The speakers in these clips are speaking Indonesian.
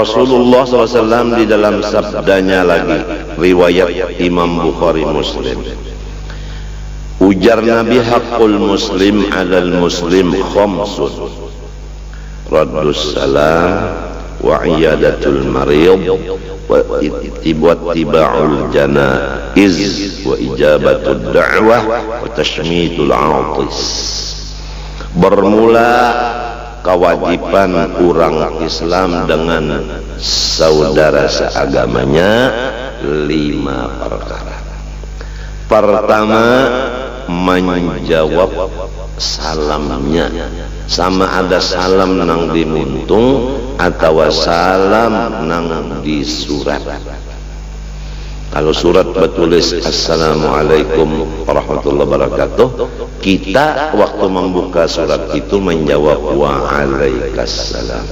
Rasulullah SAW di dalam sabdanya lagi, riwayat Imam Bukhari Muslim, ujar Nabi, haqqul muslim alal muslim khamsun, raddus salam wa iyadatul marid wa ittiba'ul janaiz wa ijabatud da'wah wa tashmitul 'atis. Bermula kewajiban orang Islam dengan saudara seagamanya 5 perkara. Pertama, menjawab salamnya, sama ada salam nang dimuntung atau salam nang di surat. Kalau surat bertulis Assalamualaikum warahmatullahi wabarakatuh, kita waktu membuka surat itu menjawab Waalaikumsalam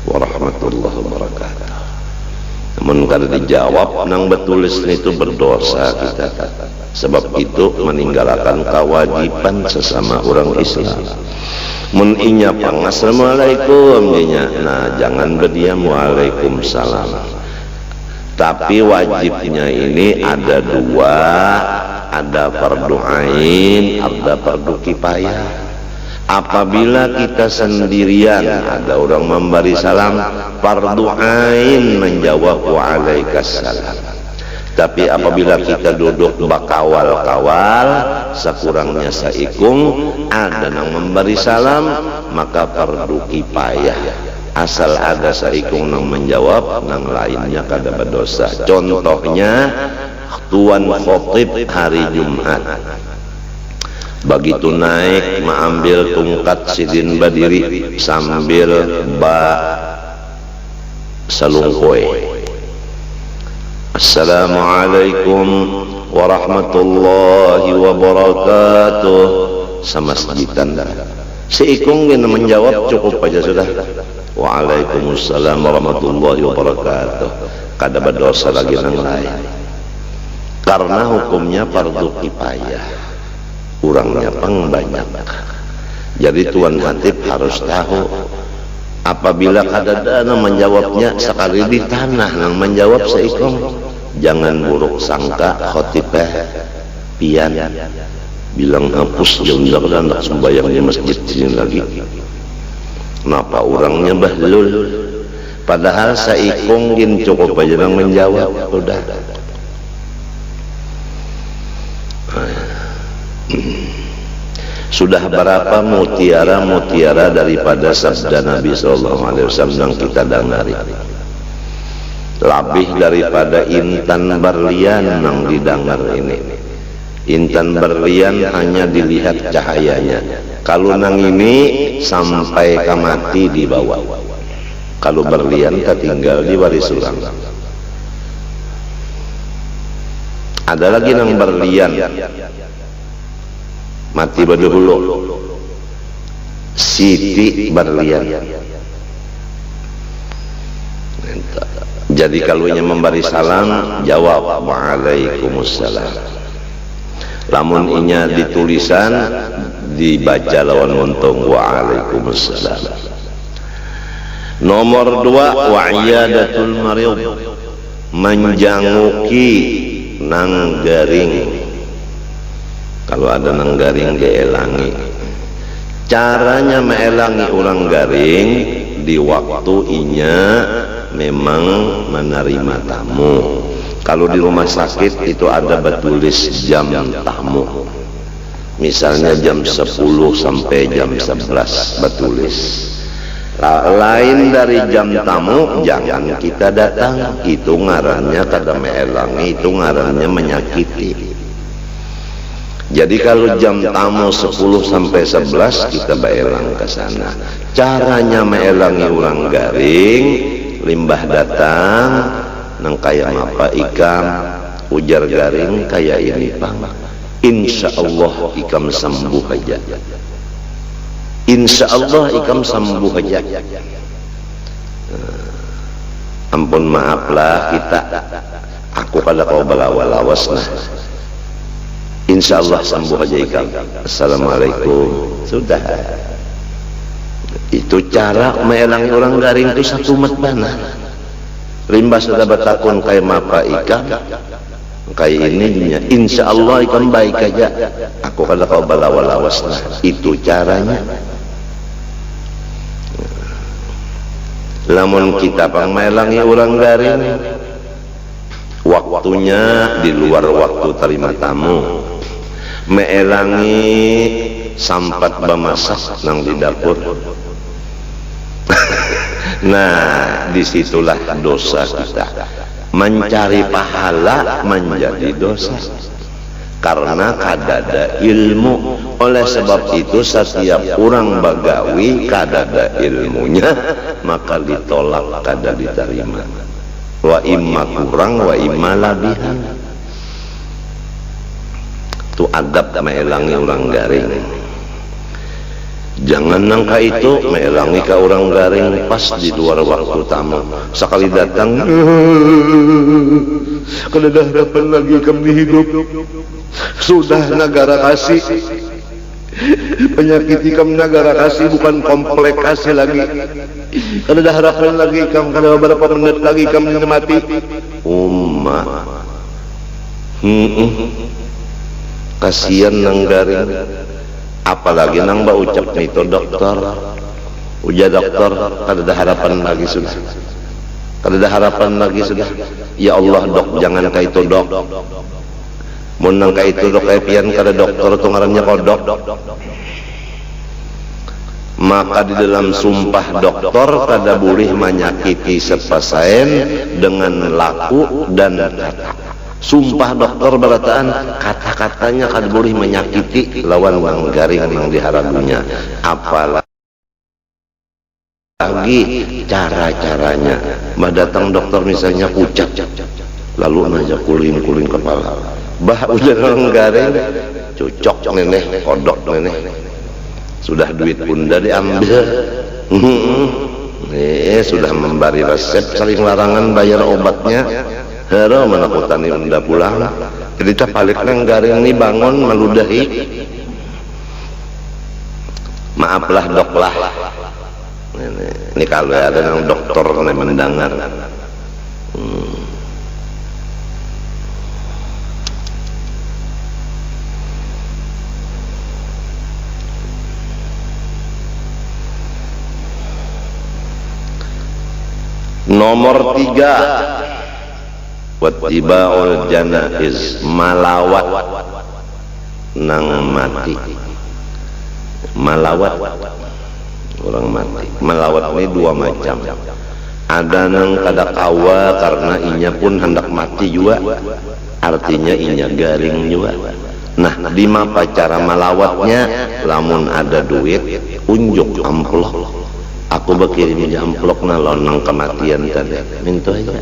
warahmatullahi wabarakatuh. Namun kalau dijawab nang bertulis itu berdosa kita. Sebab itu meninggalkan kewajiban sesama orang Islam. Mun inya pang Assalamualaikum nya, nah jangan berdiam Waalaikumsalam. Tapi wajibnya ini ada 2, ada fardu ain, ada fardu kifayah. Apabila kita sendirian ada orang memberi salam, fardu ain menjawab Waalaikumsalam. Tapi apabila kita duduk bakawal-kawal, sekurangnya saikung ada yang memberi salam, maka fardu kifayah. Asal ada saikung yang menjawab, yang lainnya kada berdosa. Contohnya tuan khotib hari Jumat, begitu naik mengambil tungkat sidin berdiri sambil salungkoe, Assalamualaikum warahmatullahi wabarakatuh, sama sejitan. Seikung yang menjawab cukup aja sudah, Waalaikumsalam warahmatullahi wabarakatuh. Kada berdosa lagi yang lain, karena hukumnya fardu kifayah, orangnya pang banyak. Jadi tuan khatib harus tahu, apabila kada ada menjawabnya sekali di tanah yang menjawab seikung, jangan buruk sangka khotibah pian bilang hapus jauh dan tak sembahyang di masjid sini lagi. Kenapa orangnya bahlul? Padahal saikung gin cukup aja yang menjawab udah. Sudah berapa mutiara-mutiara daripada sabda Nabi SAW yang kita dengari. Lebih daripada intan berlian yang didengar ini. Intan berlian hanya dilihat cahayanya. Kalau nang ini sampai ke mati dibawa. Kalau berlian ketinggal di waris orang. Ada lagi nang berlian mati berdahulu, Siti berlian. Jadi kalau ia memberi salam, jawab Waalaikumsalam. Lamun inya ditulisan, dibaca lawan untung Waalaikumsalam. Nomor 2, wa'iyadatul marid, menjanguki nang garing. Kalau ada nang garing dielangi. Caranya meelangi orang garing di waktu inya memang menerima tamu. Kalau di rumah sakit itu ada bertulis jam tamu. Misalnya jam 10 sampai jam 11 bertulis. Lain dari jam tamu jangan kita datang. Itu ngarannya kada meelangi, itu ngarannya menyakiti. Jadi kalau jam tamu 10 sampai 11 kita baelang ke sana. Caranya meelangi orang garing, limbah datang, nang kaya apa ikam, ujar garing kaya ini pang. Insya Allah ikam sembuh aja. Insya Allah ikam sembuh aja. Ampun maaflah kita, aku kada kau balawas nah. Insya Allah sembuh aja ikam. Assalamualaikum. Sudah. Itu cara meelangi orang garing itu satu mat bana. Limbah sudah batakun kayak mapa ikan kayak ininya, insya Allah ikan baik aja. Aku kada kau balawalawas lah. Itu caranya. Lamun kita pangmelangi orang garing, waktunya di luar waktu terima tamu, meelangi sampat bamasak nang di dapur. Nah, disitulah dosa kita. Mencari pahala menjadi dosa karena kadada ilmu. Oleh sebab itu setiap orang bagawi kadada ilmunya, maka ditolak kada diterima. Wa imma kurang wa imma labihan. Itu adab meelangi orang garing. Jangan nangka itu meelangi ke orang garing pas di luar waktu tamu. Sekali datang, kada ada harapan lagi kami hidup. Sudah negara kasih. Penyakit ikam negara kasih bukan komplikasi lagi. Kada ada harapan lagi ikam, kada beberapa menit lagi kami mati. Umma. Kasihan nang garing. Apalagi nang mbak ucap itu dokter, uja dokter, kada ada harapan lagi sudah, kada ada harapan lagi sudah. Ya Allah dok, jangan kayak itu dok. Mun nang kayak itu dok, kayak pian kada dokter tu ngarannya kodok. Maka di dalam sumpah dokter kada boleh menyakiti sepasien dengan laku dan kata. Sumpah dokter berataan kata-katanya kada boleh menyakiti lawan wang garing yang diharapunya. Apalagi cara-caranya. Bah datang dokter misalnya pucat, lalu aja kulin-kulin kepala. Bah udah orang garing, cocok nenek, kodok nenek. Sudah duit bunda diambil. Sudah memberi resep saling larangan bayar obatnya. Hero menakutani benda pulang. Jadi tak balik nang garing ini bangun meludahi. Maaflah dok lah. Ini kalau ada yang dokter yang mendengar. Nomor 3, wattiba'ul janaiz, malawat nang mati. Malawat orang mati. Malawat ini dua macam. Ada nang kada kawa karena inya pun hendak mati juga, artinya inya garing juga. Nah, di mapa cara malawatnya? Lamun ada duit, unjuk amplop. Aku berkirim amplop na nang kematian tadi. Minta aja.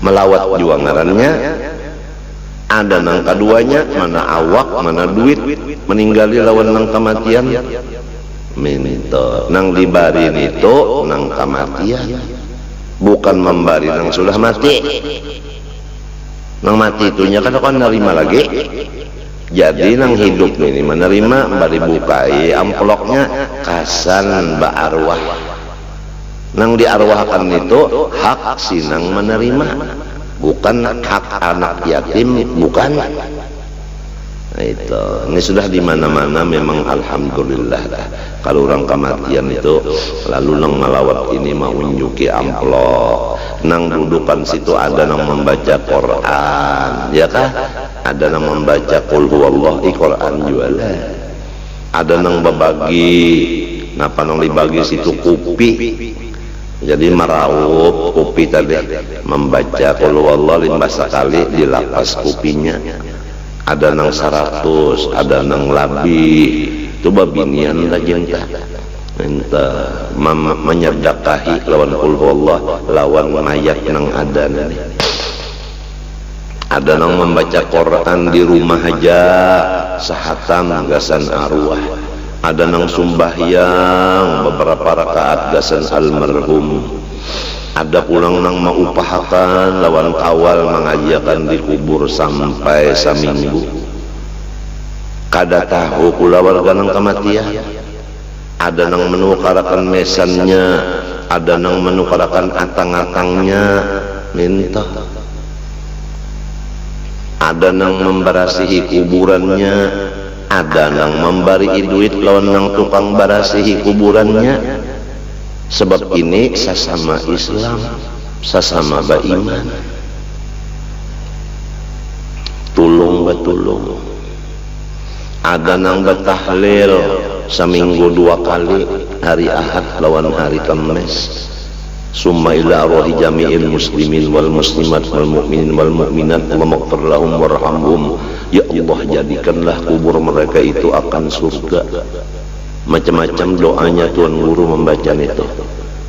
Melawat juga ngarannya. Ada nang keduanya, mana awak mana duit, meninggali lawan nang kematian. Minta nang dibarin itu nang kematian, bukan membari nang sudah mati. Nang mati itunya kan akan nerima lagi. Jadi nang hidup ini menerima, bari bukai amplopnya kasan ba arwah. Nang diarwahkan itu hak sinang menerima, bukan hak anak yatim, bukan. Nah itu, ini sudah di mana-mana memang alhamdulillah dah. Kalau orang kematian itu lalu nang melawat ini mau unjuki amplop, nang dudukan situ ada nang membaca Quran, ya kah? Ada nang membaca qul huwallahu Quran juga. Ada nang berbagi, napa nang dibagi situ kopi. Jadi meraup kopi tadi, membaca qul huwallahu 5 kali di lapas kopinya. Ada nang 100, ada nang lebih. Itu babinian lagi entah menyedakahi lawan qul huwallahu, lawan mayat nang ada nih. Ada nang membaca Quran di rumah aja sahatam gasan arwah. Ada nang sumbahyang beberapa rakaat gasan almarhum. Ada pulang nang maupahakan lawan kawal mengajiakan di kubur sampai seminggu. Kada tahu kula warga nang kematian. Ada nang menukarakan mesannya ada nang menukarakan atang-atangnya minta, ada nang membarasihi kuburannya, ada nang membari duit lawan nang tukang barasihi kuburannya. Sebab ini sesama Islam, sesama beriman, tulung betulung. Ada nang betahlil seminggu 2 kali, hari Ahad lawan hari Kamis. Summa ila arwahi jami'il muslimin wal muslimat wal mu'minin wal mu'minat Allahumma lahum warhamhum. Ya Allah, jadikanlah kubur mereka itu akan surga. Macam-macam doanya Tuan Guru membaca itu.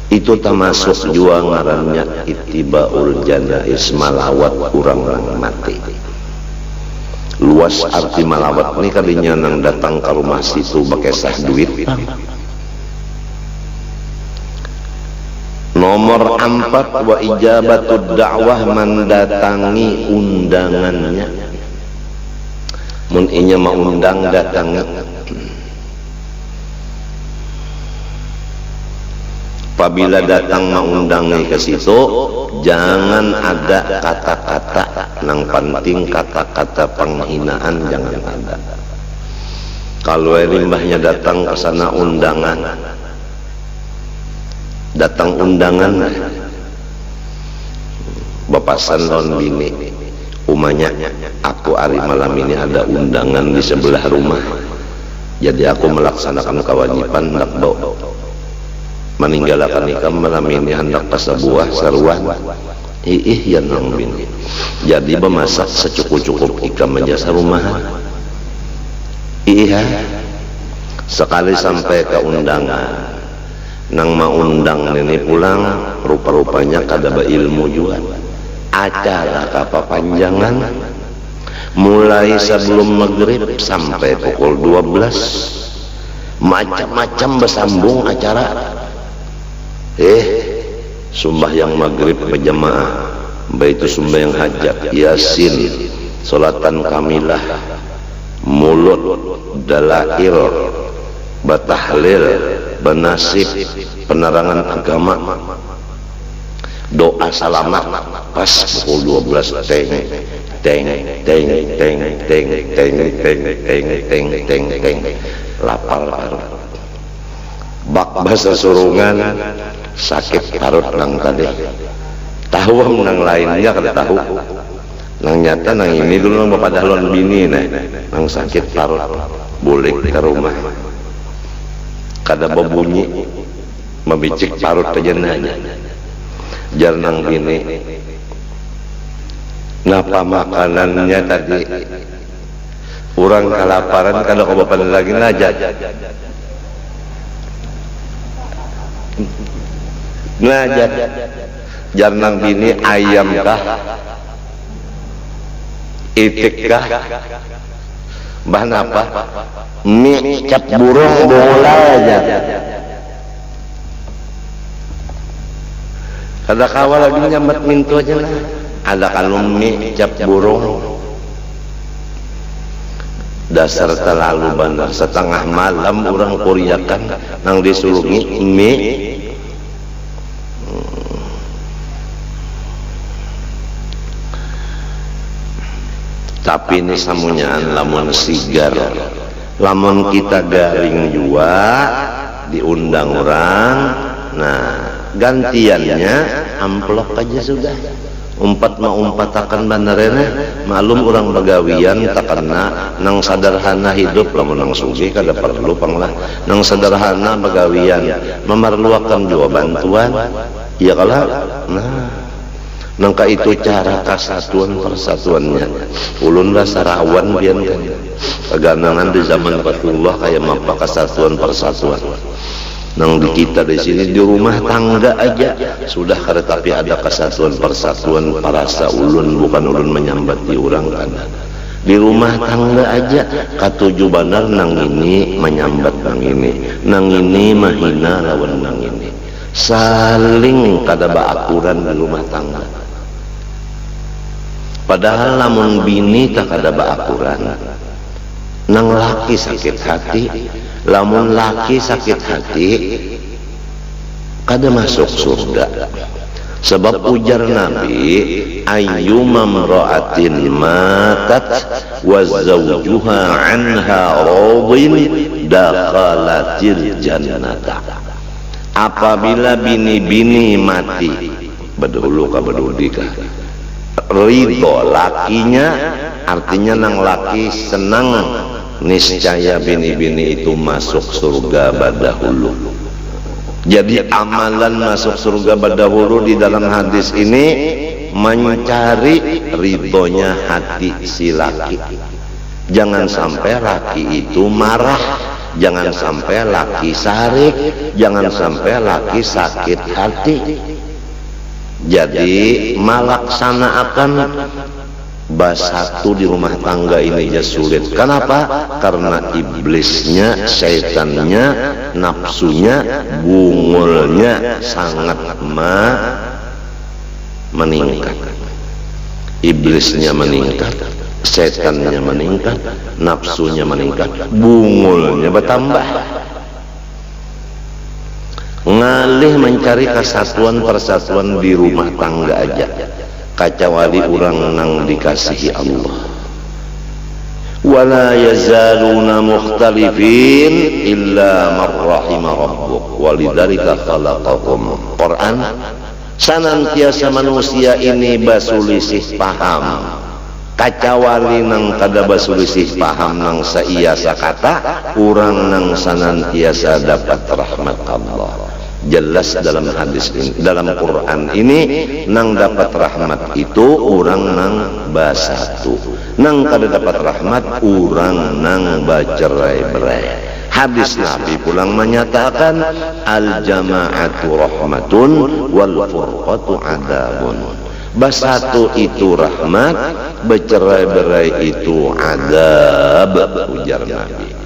Itu termasuk jua ngarannya ittibaul janais, malawat orang-orang mati. Luas arti malawat ini kalinya nang datang ke rumah situ pakai sah duit. Nomor 4, wa ijabatud da'wah, mendatangi undangannya. Mun inya mau undang datangi. Apabila datang mengundangnya ke situ, jangan ada kata-kata nang penting, kata-kata penghinaan jangan ada. Kalau limbahnya datang ke sana undangan, datang undangan, bapasan lawan bini, umanya aku hari malam ini ada undangan di sebelah rumah, jadi aku melaksanakan kewajiban hendak bawa meninggalkan nikah malam ini hendak ke sebuah seruan. Yang nang bini, jadi memasak secukup-cukup ikan menjasa rumahan. Sekali sampai ke undangan, nang mau undang ini pulang, rupa-rupanya kada berilmu juga. Acara kepanjangan mulai sebelum maghrib sampai pukul 12, macam-macam bersambung acara. Sembahyang maghrib berjamaah, baik itu sembahyang hajat, yasin, solatan kamilah, mulut, dalail, batahlil, benasib, penerangan agama, doa salamat, pas pukul 12 teng teng teng teng teng teng teng teng teng teng, lapar bak bahasa surungan, sakit parut nang tadi, tahu nang lainnya kada tahu, nang nyata nang ini dulu nang bapak dahlon bini nang sakit parut, boleh ke rumah, kada berbunyi, membicik parut aja nanya, jar nang bini, napa makanannya tadi, orang kelaparan kada kau bapak lagi najat. Ngajak janang bini, ayam kah, itik kah, bahan apa, mie cap burung bola aja. Kada kawal lagi nyambat mintu aja lah. Ada kalau mie cap burung, dasar terlalu bandar. Setengah malam orang kuriakan nang disulungi mie. Tapi ini samunyaan lamun sigar, lamun kita garing juga diundang orang, nah gantiannya amplop aja sudah. Umpat akan bandarena, malum orang bagawian takana nang sederhana hidup, lamun nang sugi kada perlu panglah nang sederhana bagawian memerlukan juga bantuan, ya kalau nah nangka itu cara kesatuan persatuannya. Ulun rasa rawan bian kan keganangan di zaman Rasulullah kayak apa kesatuan persatuan. Nang di kita di sini di rumah tangga aja sudah kada, tapi ada kesatuan persatuan parasa ulun, bukan ulun menyambati orang kan. Di rumah tangga aja katuju benar nang ini menyambat nang ini mahina lawan nang ini, saling kada baakuran di rumah tangga. Padahal lamun bini tak ada baakuran, nang laki sakit hati, lamun laki sakit hati kada masuk surga. Sebab ujar Nabi, ayyuma imra'atin matat wa zawjuha anha radin dakhalatil jannata. Apabila bini-bini mati, bedulu ka bedudi ka, ridho lakinya, artinya nang laki senang, niscaya bini-bini itu masuk surga badahulu. Jadi amalan masuk surga badahulu di dalam hadis ini mencari ridhonya hati si laki. Jangan sampai laki itu marah, jangan sampai laki sarik, jangan sampai laki sakit hati. Jadi melaksanakan basatu di rumah tangga ini ya sulit. Kenapa? Karena iblisnya, syaitannya, nafsunya, bungulnya sangat meningkat. Iblisnya meningkat, syaitannya meningkat, nafsunya meningkat, bungulnya bertambah. Ngalih mencari kesatuan persatuan di rumah tangga aja, kecuali orang nang dikasihi Allah. Wala yazaluna mukhtalifin illa man rahima rabbuk walidzalika khalaqahum. Quran, senantiasa manusia ini basulisih paham, kecuali nang kada basulisih paham nang saiya sakata, urang nang senantiasa dapat rahmat Allah. Jelas dalam hadis ini, dalam Quran ini, nang dapat rahmat itu orang nang basatu, nang kada dapat rahmat orang nang bacerai-berai. Hadis Nabi pulang menyatakan, al jama'atu rahmatun wal furqatu adabun. Basatu itu rahmat, bercerai-berai itu adab, ujar Nabi.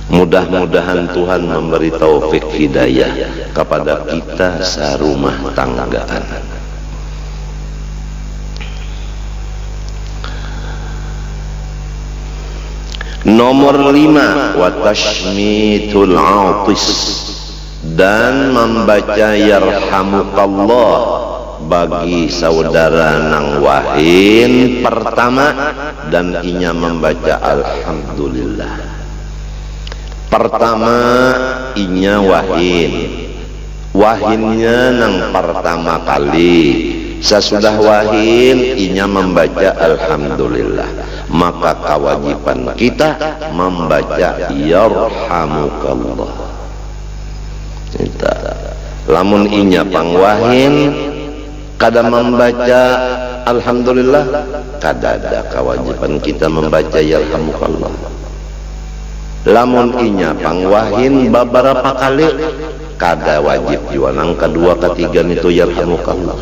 Mudah-mudahan Tuhan memberi taufik hidayah kepada kita serumah tanggaan. Nomor 5, wa tashmitul atis, dan membaca yarhamukallah bagi saudara nang wahin pertama, dan inya membaca alhamdulillah. Pertama inya wahinnya nang pertama kali, sesudah wahin inya membaca alhamdulillah, maka kewajiban kita membaca yarhamukallah. Kita lamun inya pangwahin kada membaca alhamdulillah, kada ada kewajiban kita membaca yarhamukallah. Lamun inya pangwahin beberapa kali, kada wajib juga nang kedua ketiga itu yarhamukallah.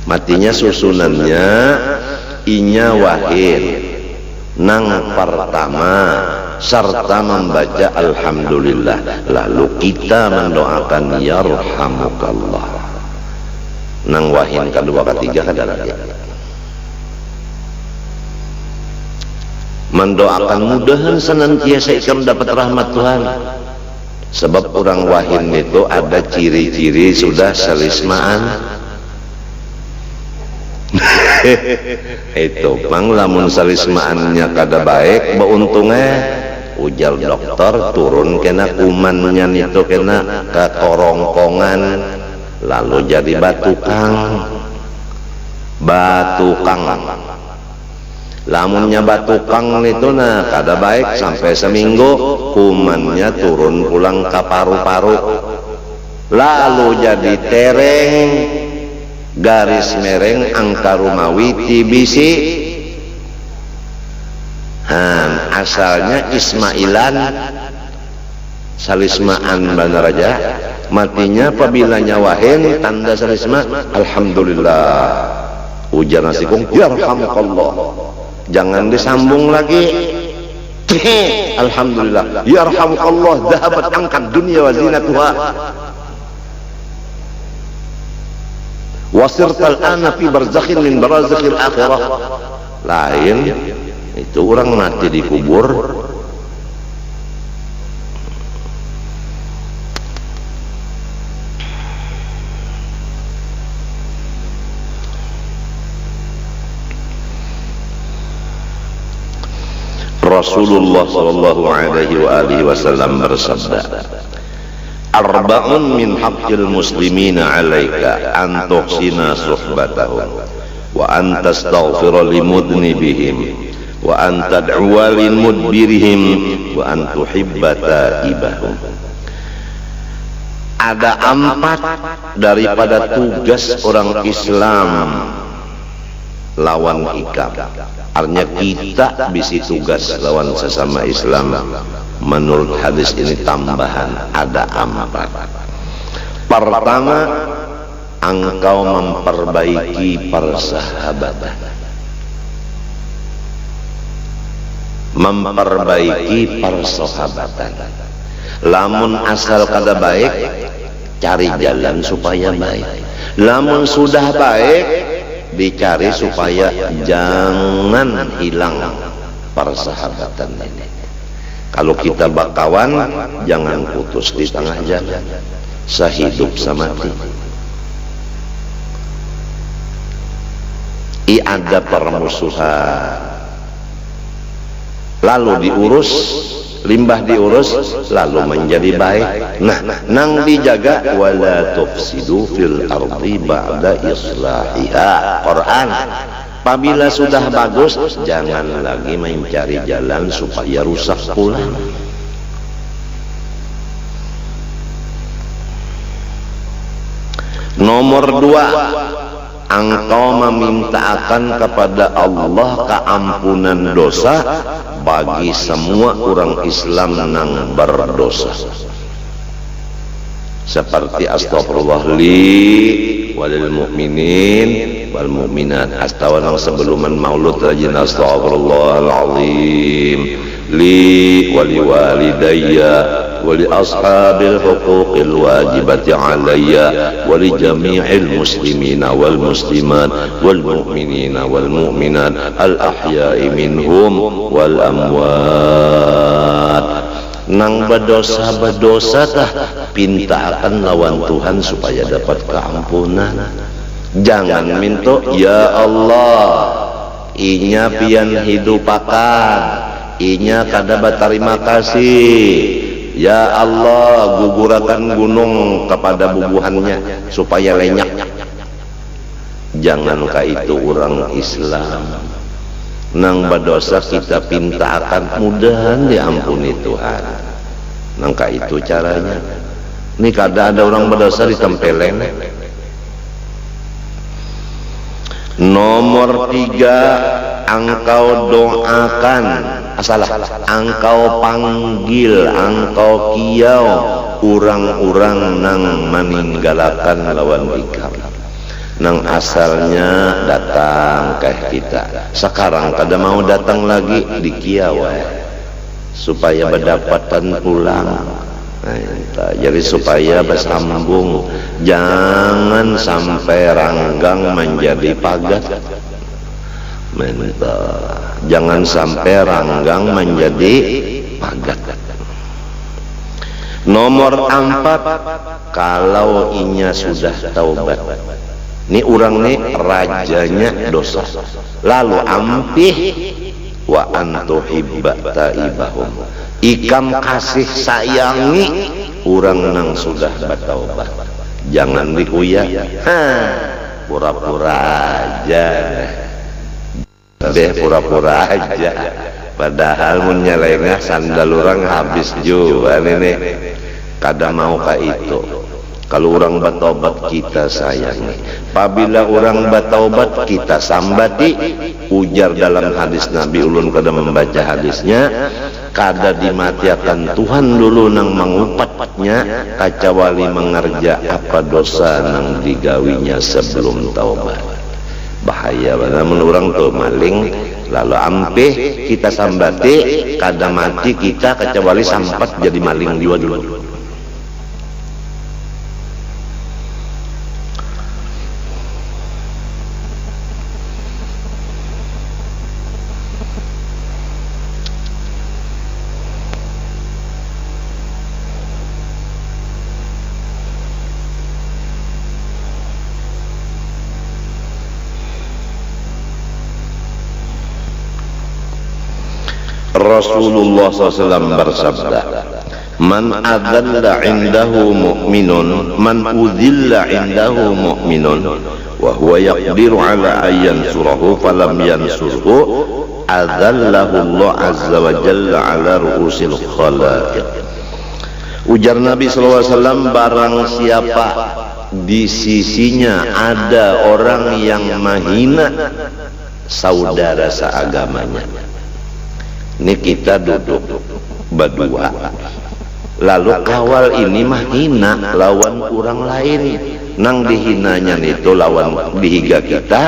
Matinya susunannya inya wahin nang pertama serta membaca alhamdulillah, lalu kita mendoakan yarhamukallah. Nang wahin kedua ketiga kada lagi. Mendoakan mudahan senantiasa ikam dapat rahmat Tuhan. Sebab orang wahin itu ada ciri-ciri sudah selismaan. Itu bang, lamun selismaannya kada baik, beuntungnya ujar dokter turun kena kumannya itu kena ke korongkongan, lalu jadi batukang. Lamunnya batukang itu nah kada baik, sampai seminggu kumannya turun pulang ke paru-paru, lalu jadi tereng, garis mereng, angka rumawi, TBC. Asalnya Ismailan, salismaan benar aja, matinya apabila nyawahin tanda salisma alhamdulillah, ujar nasikung yarhamukallah. Jangan disambung lagi. Alhamdulillah, yarhamukallah, dhahabat angkat dunia wa zinatuha, wasirtal ana fi barzakhin min barazakhil akhirah. Lain itu orang mati dikubur, Rasulullah sallallahu alaihi wasallam bersabda, arba'un min haqqil muslimina 'alaika an tuhsina suhbatahum wa an tastaghfira limudnibihim wa an tad'uwa limudbirihim wa an tuhibba taibahum. Ada 4 daripada tugas orang Islam lawan ikam. Artinya kita bisi tugas lawan sesama Islam. Menurut hadis ini tambahan ada 4. Pertama, engkau memperbaiki persahabatan. Memperbaiki persahabatan. Lamun asal kada baik, cari jalan supaya baik. Lamun sudah baik, dicari supaya jangan hilang persahabatan ini. Kalau kita bakawan, jangan putus di tengah jalan, sehidup semati. Ada permusuhan, lalu diurus, limbah diurus, lalu menjadi baik. Nah, nang dijaga, wala tufsidu fil ardi ba'da islahiha. Quran. Apabila sudah bagus, jangan lagi mencari jalan supaya rusak pula. Nomor 2, engkau memintakan kepada Allah keampunan dosa bagi semua orang Islam yang berdosa. Seperti astagfirullah li walil mu'minin wal mu'minat. Astaghfirullah sebelum maulud rajin astagfirullahalazim li wali walidayya wali ashabil huquqil wajibati alayya wali jami'il muslimina wal muslimat wal mu'minina wal mu'minat al ahya'i minhum wal amwat. Nang berdosa tah pintakan lawan Tuhan supaya dapat keampunan. Jangan minta ya Allah inya pian hidupakan, inya kada berterima kasih. Ya Allah gugurakan gunung kepada bubuhannya supaya lenyap. Jangankah itu orang Islam. Nang berdosa kita pintakan mudahan diampuni Tuhan. Nangka itu caranya. Ini kada ada orang berdosa ditempeleng. Nomor 3, engkau doakan, engkau panggil, engkau kiau orang-orang nang meninggalkan lawan ikam. Nang asalnya datang ke kita, sekarang kada mau datang lagi di kiawai supaya berdapatan pulang. Jadi supaya bersambung, jangan sampai ranggang menjadi pagat. Jangan sampai ranggang menjadi pagat. Nomor 4, kalau inya sudah taubat. Ini orang nih rajanya dosa. Lalu ampih wa antuhibba taibahum. Ikam kasih sayangi orang nang sudah bertaubat. Jangan dikuya. Pura-pura aja. Pura-pura aja. Padahal menyelengah sandal orang habis juga ini. Kada mau ka itu. Kalau orang bertaubat kita sayangi. Apabila orang bertaubat kita sambati. Ujar dalam hadis Nabi ulun kada membaca hadisnya. Kada dimatiakan Tuhan dulu nang mengupatnya. Kacawali mengerja apa dosa nang digawinya sebelum taubat. Bahaya namun orang tuh maling. Lalu ampih kita sambati. Kada mati kita kacawali sampat jadi maling juga dulu. Rasulullah SAW bersabda, man adzalla indahu mu'minun, man udzilla indahu mu'minun wa huwa yaqdiru ala an yansurahu falam yansurhu adzallahu Allah azza wa jalla ala ru'usil khalaiq. Ujar Nabi SAW, barang siapa di sisinya ada orang yang menghina saudara seagamanya. Ini kita duduk berdua, lalu kawal ini mah hina lawan orang lain, nang dihinanya itu lawan dihiga kita,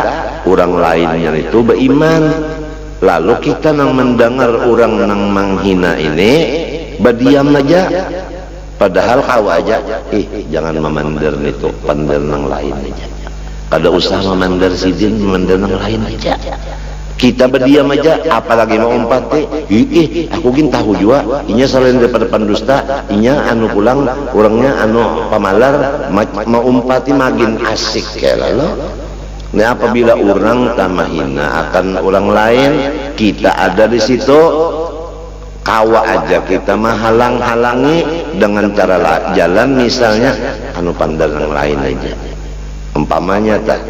orang lainnya itu beriman. Lalu kita nang mendengar orang nang menghina ini berdiam aja, padahal kau aja jangan memandar itu, pandar nang lain aja, kada usah memandar sidin, memandar nang lain aja. Kita berdiam aja, apalagi mau umpati, aku gin tahu juga, inya selain daripada pendusta, inya anu pulang, orangnya anu pamalar, mau umpati magin asik kayak lalu. Nah, apabila orang tamahina akan orang lain, kita ada di situ, kawa aja kita menghalang-halangi dengan cara jalan, misalnya anu pandang yang lain aja. Umpamanya tak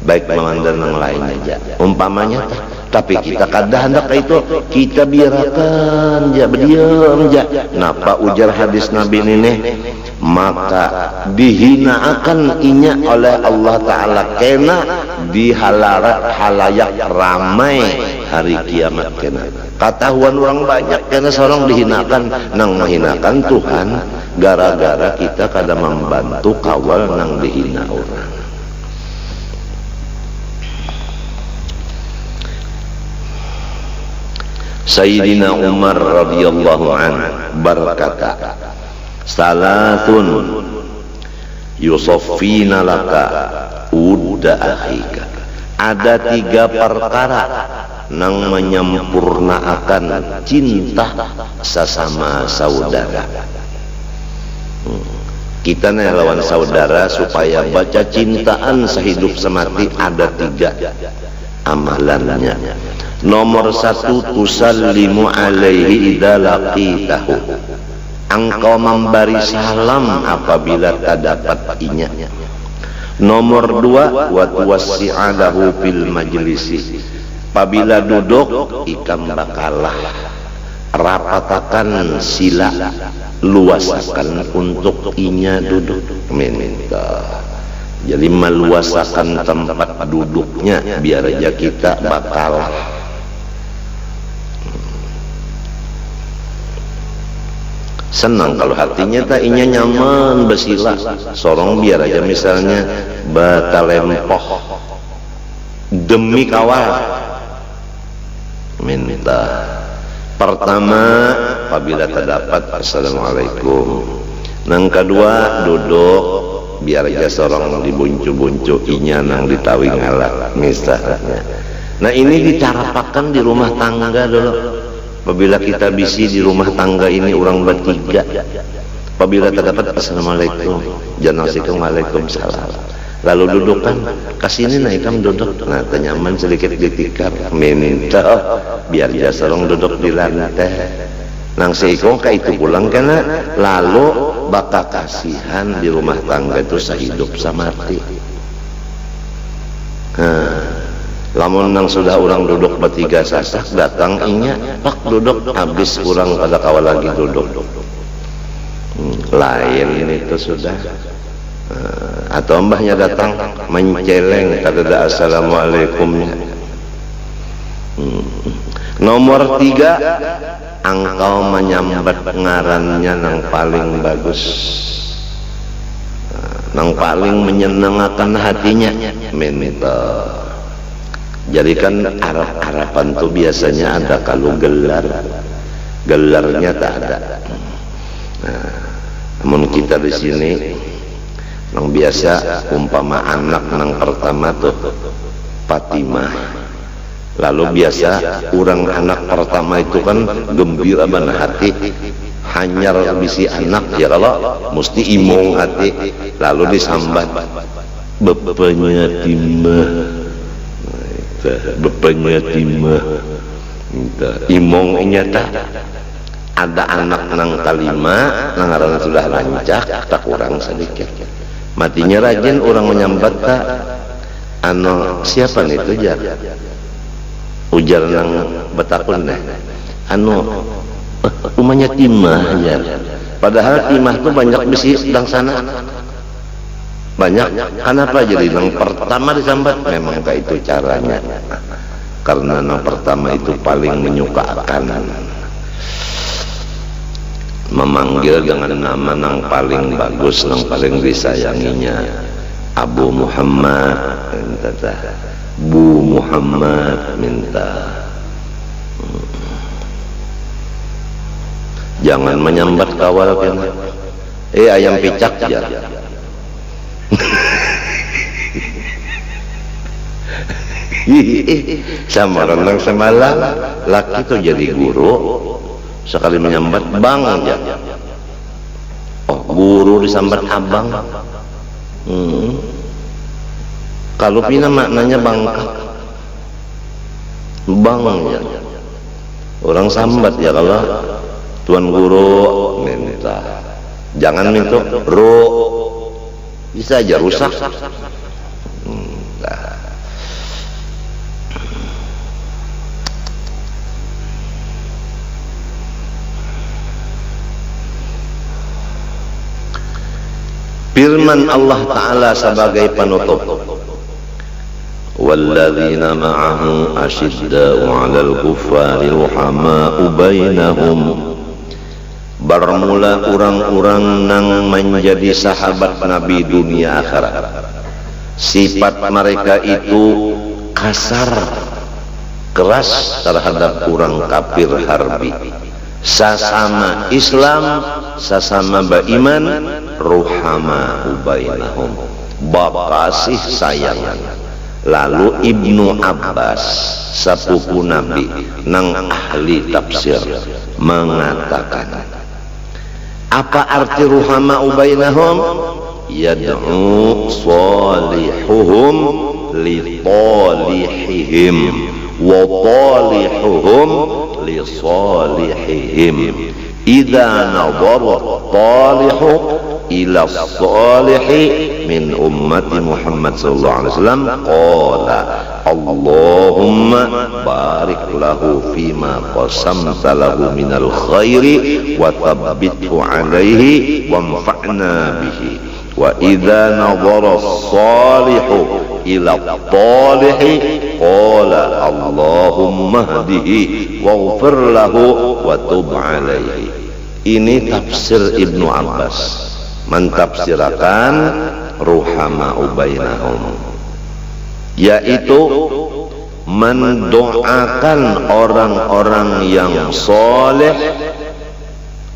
baik memandang yang lain aja, umpamanya tak, tapi kita kada hendak itu, kita biarkan aja, berdiam aja. Napa ujar hadis Nabi ini, maka dihina akan inya oleh Allah Ta'ala kena di halayak ramai hari kiamat kena. Ketahuan orang banyak kena seorang dihinakan, nang menghinakan Tuhan gara-gara kita kada membantu kawal nang dihina orang. Sayyidina Umar radhiyallahu anhu berkata, salatun yusaffina laka udda akhika. Ada 3 perkara nang menyempurnakan cinta sesama saudara. Kita nih lawan saudara supaya baca cintaan sehidup semati, ada 3 amalannya. Nomor 1, tusallimu alaihi idza laqitahu. Engkau memberi salam apabila terdapat inya. Nomor 2, wa tuwassi'alahu fil majlisi. Apabila duduk ikam bakalah rapatakan sila, luasakan untuk inya duduk. Minta. Jadi meluasakan tempat duduknya biar aja kita bakal senang kalau hatinya tak inya nyaman bersila. Sorong biar aja misalnya batalempoh demi kawal. Minta. Pertama, apabila terdapat assalamualaikum. Nang kedua, duduk biar aja sorong dibuncu-buncu inya nang ditawi ngalah misalnya. Nah, ini dicarapakan di rumah tangga dulu. Apabila kita bisi di rumah tangga ini orang bertiga, apabila terdapat assalamualaikum, janasikum waalaikumsalam, lalu dudukkan kasini naikam duduk, nah nyaman sedikit ditikar, minta biar aja sorong duduk di lantai. Nang seikong ka itu pulang kena, lalu bakal kasihan di rumah tangga itu sehidup samati. Lamun nang sudah orang duduk bertiga sasak, datang inya pak duduk, habis kurang pada kawal lagi duduk. Lain itu sudah. Atau mbahnya datang menceleng kada assalamualaikumnya. Nomor 3, engkau menyambat ngarannya nang paling bagus, nang paling menyenangkan hatinya. Minta. Jadi kan Arab-Araban tuh biasanya ada kalau gelarnya tak ada. Nah, namun kita di sini nang biasa umpama anak nang pertama tuh Fatimah. Lalu biasa orang anak pertama itu kan gembira banget hati, hanyar bisi anak ya kalau mesti imong hati, lalu disambat bapaknya timah. Bapaknya timah imong nyata ada anak nang kalima nangaran sudah lancak tak kurang sedikit matinya rajin orang menyambat tak anu siapa nih itu jar ujar nang betakun deh anu umanya timah jar padahal timah tuh banyak besi sedang sana banyak kenapa jadi yang pertama disambat memang kayak itu caranya karena yang pertama itu paling menyukakan memanggil dengan nama yang paling bagus yang paling disayanginya Abu Muhammad minta Bu Muhammad minta jangan menyambat kawal kan ayam picak ya sama renang semalam laki itu jadi guru sekali menyambat bang aja guru disambat abang kalau pina maknanya bangka bang ya orang sambat ya kalau tuan guru minta jangan minta ro bisa aja rusak firman Allah Ta'ala sebagai penutup walladzina ma'ahu asyidda'u 'alal kuffari ruhama'u bainahum bermula orang-orang yang menjadi sahabat Nabi dunia akhirat sifat mereka itu kasar keras terhadap orang kafir harbi sesama Islam sesama beriman ruhama bainahum bakasih sayang lalu Ibnu Abbas sepupu Nabi nang ahli tafsir mengatakan apa arti ruhama bainahum yad'u salihuhum li talihihim wa talihuhum li salihihim idza nadhara talihu ila salihi min ummati Muhammad sallallahu alaihi wasallam qala Allahumma barik lahu fima qasamta lahu minal khairi wa thabbithu alaihi wanfa'na bihi wa idza nadhara salihu ila talihi qala Allahumma hdihi waghfir lahu wa tub alaihi. Ini tafsir Ibnu Abbas mentafsirkan ruhama bainahum, yaitu mendoakan orang-orang yang soleh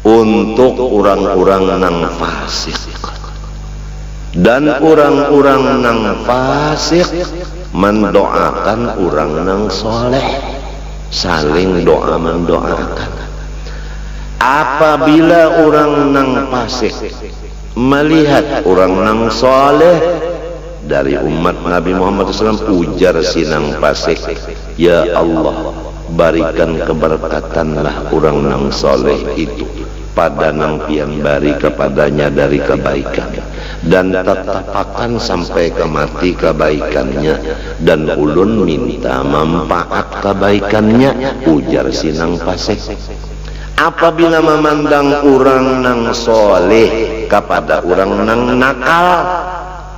untuk orang-orang yang fasik, dan orang-orang yang fasik mendoakan orang yang soleh, saling doa mendoakan. Apabila orang yang fasik melihat orang yang soleh dari umat Nabi Muhammad SAW, ujar sinang fasik, ya Allah, berikan keberkatanlah orang yang soleh itu pada nang pian bari kepadanya dari kebaikan, dan tetapakan sampai ke mati kebaikannya, dan ulun minta manfaat kebaikannya, ujar sinang fasik. Apabila memandang orang nang soleh kepada orang nang nakal,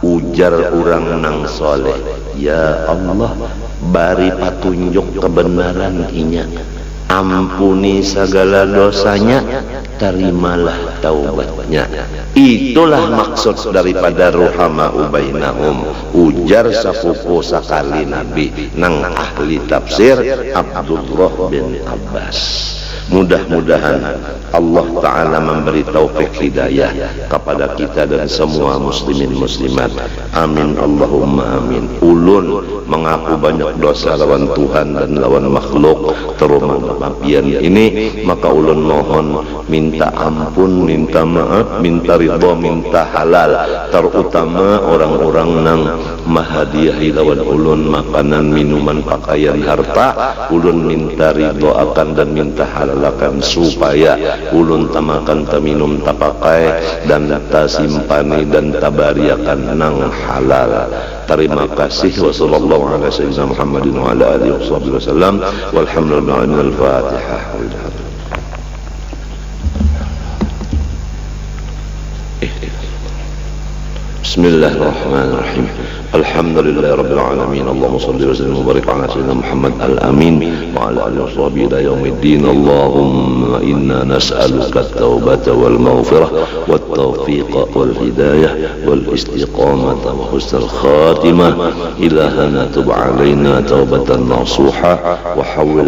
ujar orang nang soleh, ya Allah, beri petunjuk kebenaran inya, ampuni segala dosanya, terimalah taubatnya. Itulah maksud daripada ruhama bainahum, ujar sepupu sekali Nabi nang ahli tafsir Abdullah bin Abbas. Mudah-mudahan Allah Ta'ala memberi taufik hidayah kepada kita dan semua muslimin muslimat. Amin Allahumma amin. Ulun mengaku banyak dosa lawan Tuhan dan lawan makhluk terutama mapian ini, maka ulun mohon minta ampun, minta maaf, minta ridha, minta halal, terutama orang-orang nang mahadiahi lawan ulun makanan, minuman, pakaian, harta. Ulun minta ridha akan dan minta halal akan supaya ulun tamakan taminum tapakai dan tasimpani dan tabariakan nang halal. Terima kasih. Wassallallahu ala sayyidina Muhammadin wa ala alihi wasallam walhamdulillahi minal Fatihah. Bismillahirrahmanirrahim. Alhamdulillahi rabbil alamin. Allahumma shalli wa sallim wa barik ala sayyidina Muhammad al-amin wa ala alihi washabihi ila yaumiddin. Allahumma inna nas'aluka at-taubata wal maghfirah wat tawfiqa wal hidayah wal istiqamata wa husnal khatimah. Ilahana tub alaina taubatan nasuha wa hawwil